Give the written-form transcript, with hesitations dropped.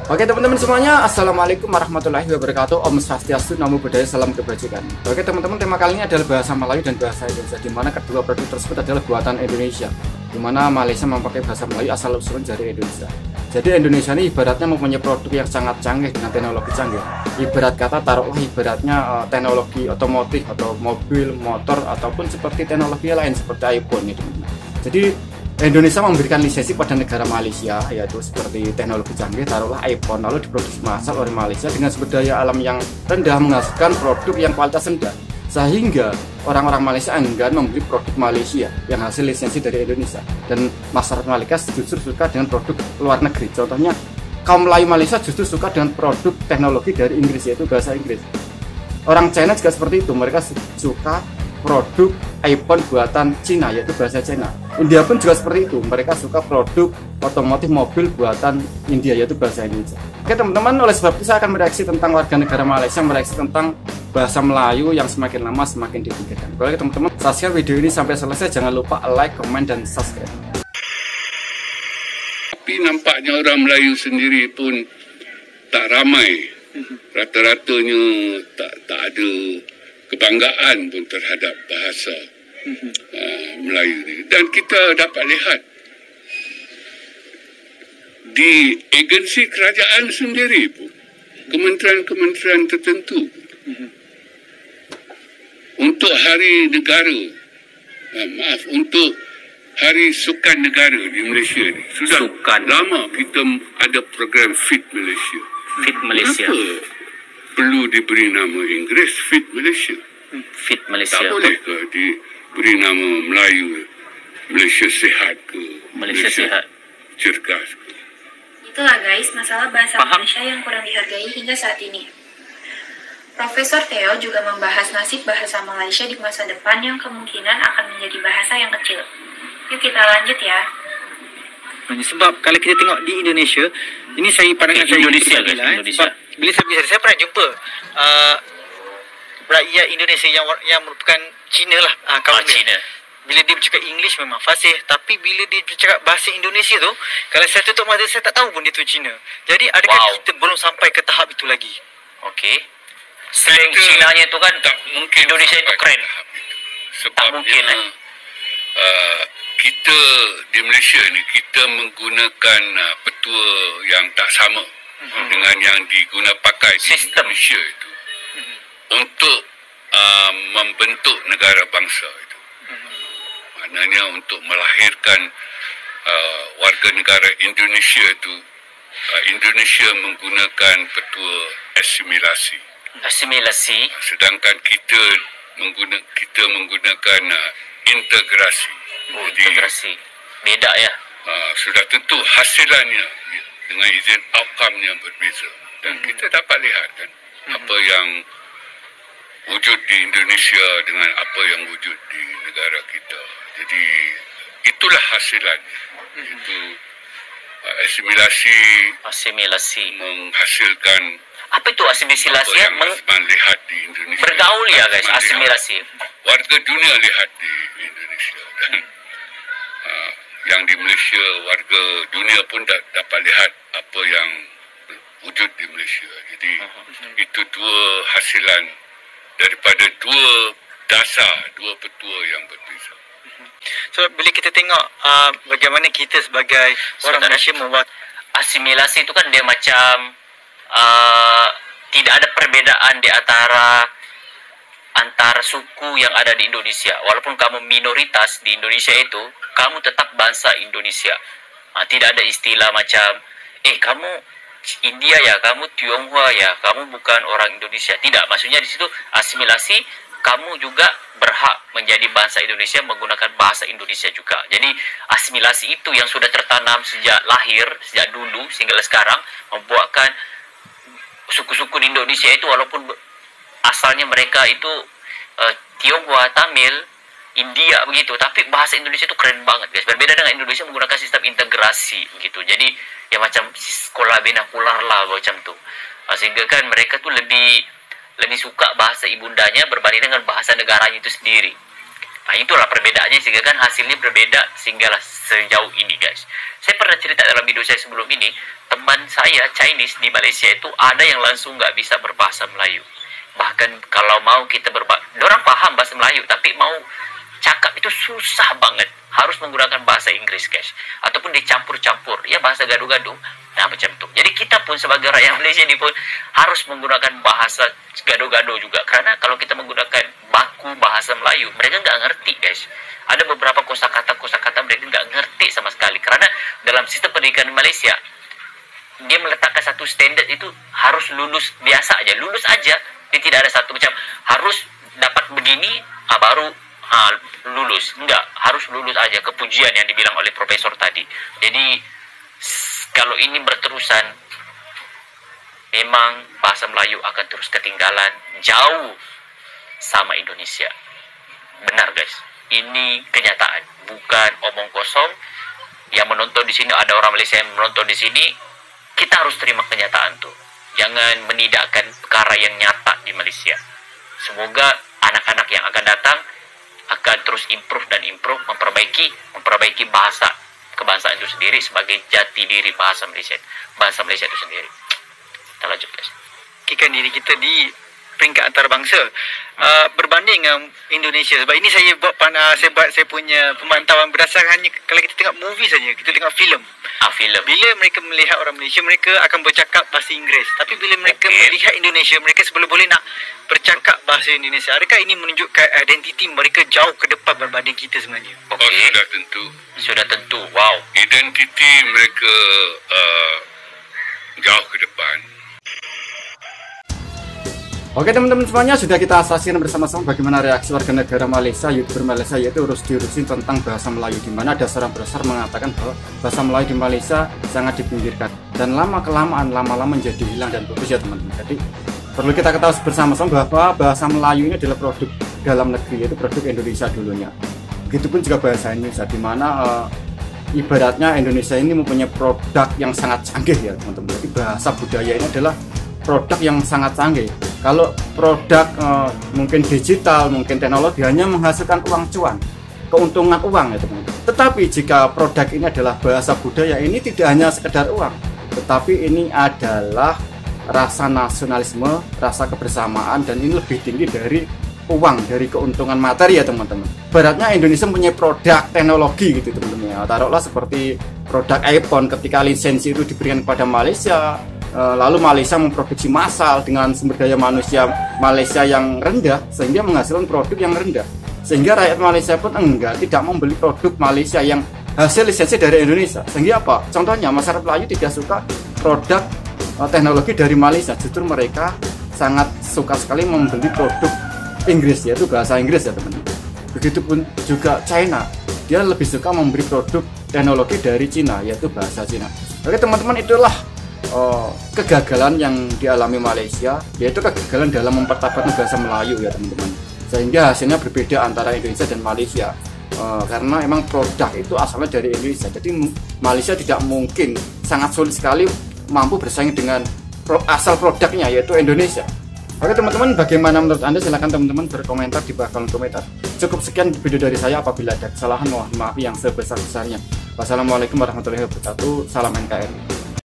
Oke teman-teman semuanya, Assalamualaikum warahmatullahi wabarakatuh. Om Swastiastu, Namo Buddhaya, Salam Kebajikan. Oke teman-teman, tema kali ini adalah bahasa Melayu dan bahasa Indonesia, di mana kedua produk tersebut adalah buatan Indonesia, di mana Malaysia memakai bahasa Melayu asal usulnya dari Indonesia. Jadi Indonesia ini ibaratnya mempunyai produk yang sangat canggih dengan teknologi canggih. Ibarat kata taruhlah ibaratnya teknologi otomotif atau mobil, motor, ataupun seperti teknologi lain seperti iPhone itu. Jadi Indonesia memberikan lisensi pada negara Malaysia, yaitu seperti teknologi canggih, taruhlah iPhone, lalu diproduksi massal oleh Malaysia dengan sumber daya alam yang rendah, menghasilkan produk yang kualitas rendah, sehingga orang-orang Malaysia enggan membeli produk Malaysia yang hasil lisensi dari Indonesia, dan masyarakat Malaysia justru suka dengan produk luar negeri. Contohnya, kaum Melayu Malaysia justru suka dengan produk teknologi dari Inggris, yaitu bahasa Inggris. Orang China juga seperti itu, mereka suka produk iPhone buatan Cina, yaitu bahasa Cina. India pun juga seperti itu, mereka suka produk otomotif mobil buatan India, yaitu bahasa Indonesia. Oke teman-teman, oleh sebab itu saya akan mereaksi tentang warga negara Malaysia, mereaksi tentang bahasa Melayu yang semakin lama semakin ditinggalkan. Oke teman-teman, saksikan video ini sampai selesai, jangan lupa like, comment, dan subscribe. Tapi nampaknya orang Melayu sendiri pun tak ramai, rata-ratanya tak ada kebanggaan pun terhadap bahasa Melayu ni. Dan kita dapat lihat di agensi kerajaan sendiri pun, kementerian-kementerian tertentu untuk hari negara, untuk hari sukan negara di Malaysia ni, sudah lama kita ada program Fit Malaysia. Fit Malaysia. Kenapa perlu diberi nama Inggeris Fit Malaysia? Fit Malaysia. Tak boleh ke diberi nama Melayu, Malaysia Sihat ke? Malaysia Sihat. Cergas ke? Itulah guys, masalah bahasa Paham. Malaysia yang kurang dihargai hingga saat ini. Profesor Theo juga membahas nasib bahasa Malaysia di masa depan yang kemungkinan akan menjadi bahasa yang kecil. Yuk kita lanjut ya. Sebab kalau kita tengok di Indonesia, ini saya pandangan saya Indonesia, pribadi guys, Indonesia. Sebab bila saya pernah jumpa rakyat Indonesia yang merupakan Cina lah, kaum Cina. Bila dia bercakap English memang fasih, tapi bila dia bercakap bahasa Indonesia tu, kalau saya tutup mata saya tak tahu pun dia tu Cina. Jadi adakah kita belum sampai ke tahap itu lagi? Okey. Slang Cina-nya tu kan Tak mungkin Indonesia itu sampai keren. tahap itu. Tak Sebabnya mungkin, kita di Malaysia ni, kita menggunakan petua yang tak sama dengan yang digunakan pakai di Sistem. Malaysia itu untuk membentuk negara bangsa itu. Maknanya untuk melahirkan warga negara Indonesia itu, Indonesia menggunakan petua asimilasi. Asimilasi. Sedangkan kita menggunakan integrasi. Integrasi. Beda ya. Sudah tentu hasilannya dengan izin outcome-nya berbeza. Dan kita dapat lihat kan apa yang wujud di Indonesia dengan apa yang wujud di negara kita. Jadi itulah hasilannya. Itu asimilasi menghasilkan Apa itu asimilasi apa ya? yang Azman lihat di Indonesia. Bergaul ya guys, Azman asimilasi. lihat, warga dunia lihat di Indonesia. Dan yang di Malaysia, warga dunia pun dapat lihat apa yang wujud di Malaysia. Jadi itu dua hasilan daripada dua dasar, dua petua yang berbeza. So bila kita tengok bagaimana kita sebagai orang Malaysia membuat Asimilasi itu kan dia macam tidak ada perbedaan di antara suku yang ada di Indonesia. Walaupun kamu minoritas di Indonesia itu, kamu tetap bangsa Indonesia. Tidak ada istilah macam kamu India ya, kamu Tionghoa ya, kamu bukan orang Indonesia. Tidak, maksudnya di situ asimilasi, kamu juga berhak menjadi bangsa Indonesia menggunakan bahasa Indonesia juga. Jadi asimilasi itu yang sudah tertanam sejak lahir, sejak dulu sehingga sekarang, membuatkan suku-suku di Indonesia itu walaupun asalnya mereka itu Tionghoa, Tamil, India begitu, tapi bahasa Indonesia itu keren banget guys. Berbeda dengan Indonesia menggunakan sistem integrasi begitu. Jadi ya macam sekolah binakular lah macam tu. Sehingga kan mereka tuh lebih suka bahasa ibundanya berbanding dengan bahasa negaranya itu sendiri. Itulah perbedaannya, sehingga kan hasilnya berbeda sehinggalah sejauh ini guys. Saya pernah cerita dalam video saya sebelum ini, teman saya Chinese di Malaysia itu ada yang langsung nggak bisa berbahasa Melayu. Bahkan kalau mau kita orang paham bahasa Melayu, tapi mau cakap itu susah banget. Harus menggunakan bahasa Inggris, guys. Ataupun dicampur-campur, ya bahasa gaduh-gaduh. Nah, macam itu. Jadi kita pun sebagai rakyat Malaysia ini pun harus menggunakan bahasa gaduh-gaduh juga. Karena kalau kita menggunakan baku bahasa Melayu, mereka nggak ngerti, guys. Ada beberapa kosakata mereka nggak ngerti sama sekali. Karena dalam sistem pendidikan di Malaysia, dia meletakkan satu standar itu harus lulus biasa aja. Lulus aja. Dia tidak ada satu macam harus dapat begini, baru lulus. Enggak, harus lulus aja. Kepujian yang dibilang oleh profesor tadi. Jadi, kalau ini berterusan, memang bahasa Melayu akan terus ketinggalan jauh sama Indonesia. Benar, guys. Ini kenyataan, bukan omong kosong. Yang menonton di sini, ada orang Malaysia yang menonton di sini, kita harus terima kenyataan tuh. Jangan menidakkan perkara yang nyata di Malaysia. Semoga anak-anak yang akan datang akan terus improve, memperbaiki bahasa kebangsaan itu sendiri sebagai jati diri bahasa Malaysia itu sendiri. Kita lanjut, guys. Kikan diri kita di peringkat antarabangsa berbanding dengan Indonesia. Sebab ini saya buat saya punya pemantauan berdasarkan hanya kalau kita tengok movie saja, kita tengok filem. Filem. Bila mereka melihat orang Malaysia, mereka akan bercakap bahasa Inggeris. Tapi bila mereka melihat Indonesia, mereka boleh nak bercakap bahasa Indonesia. Adakah ini menunjukkan identiti mereka jauh ke depan berbanding kita sebenarnya? Sudah tentu. Sudah tentu. Wow. Identiti mereka jauh ke depan. Oke teman-teman semuanya, sudah kita saksikan bersama-sama bagaimana reaksi warga negara Malaysia, YouTuber Malaysia, yaitu Rusdi Rusdi tentang bahasa Melayu, di mana ada seorang browser mengatakan bahwa bahasa Melayu di Malaysia sangat dipinggirkan dan lama-kelamaan menjadi hilang dan putus ya teman-teman. Jadi perlu kita ketahui bersama-sama bahwa bahasa Melayu ini adalah produk dalam negeri, yaitu produk Indonesia dulunya. Begitupun juga bahasa Indonesia, di mana ibaratnya Indonesia ini mempunyai produk yang sangat canggih ya teman-teman. Jadi bahasa budaya ini adalah produk yang sangat canggih. Kalau produk mungkin digital, mungkin teknologi hanya menghasilkan uang cuan, keuntungan uang ya teman-teman. Tetapi jika produk ini adalah bahasa budaya, ini tidak hanya sekedar uang, tetapi ini adalah rasa nasionalisme, rasa kebersamaan, dan ini lebih tinggi dari uang, dari keuntungan materi ya teman-teman. Baratnya Indonesia punya produk teknologi gitu teman-teman ya. Taruhlah seperti produk iPhone, ketika lisensi itu diberikan kepada Malaysia, lalu Malaysia memproduksi massal dengan sumber daya manusia Malaysia yang rendah, sehingga menghasilkan produk yang rendah, sehingga rakyat Malaysia pun tidak membeli produk Malaysia yang hasil lisensi dari Indonesia. Sehingga apa? Contohnya masyarakat Melayu tidak suka produk teknologi dari Malaysia, justru mereka sangat suka sekali membeli produk Inggris, yaitu bahasa Inggris ya teman-teman. Begitupun juga China, dia lebih suka membeli produk teknologi dari Cina, yaitu bahasa Cina. Oke teman-teman, itulah kegagalan yang dialami Malaysia, yaitu kegagalan dalam mempertahankan bahasa Melayu ya teman-teman, sehingga hasilnya berbeda antara Indonesia dan Malaysia. Karena emang produk itu asalnya dari Indonesia, jadi Malaysia tidak mungkin, sangat sulit sekali mampu bersaing dengan asal produknya, yaitu Indonesia. Oke teman-teman, bagaimana menurut Anda? Silahkan teman-teman berkomentar di bawah kolom komentar. Cukup sekian video dari saya, apabila ada kesalahan mohon maaf yang sebesar-besarnya. Wassalamualaikum warahmatullahi wabarakatuh. Salam NKRI.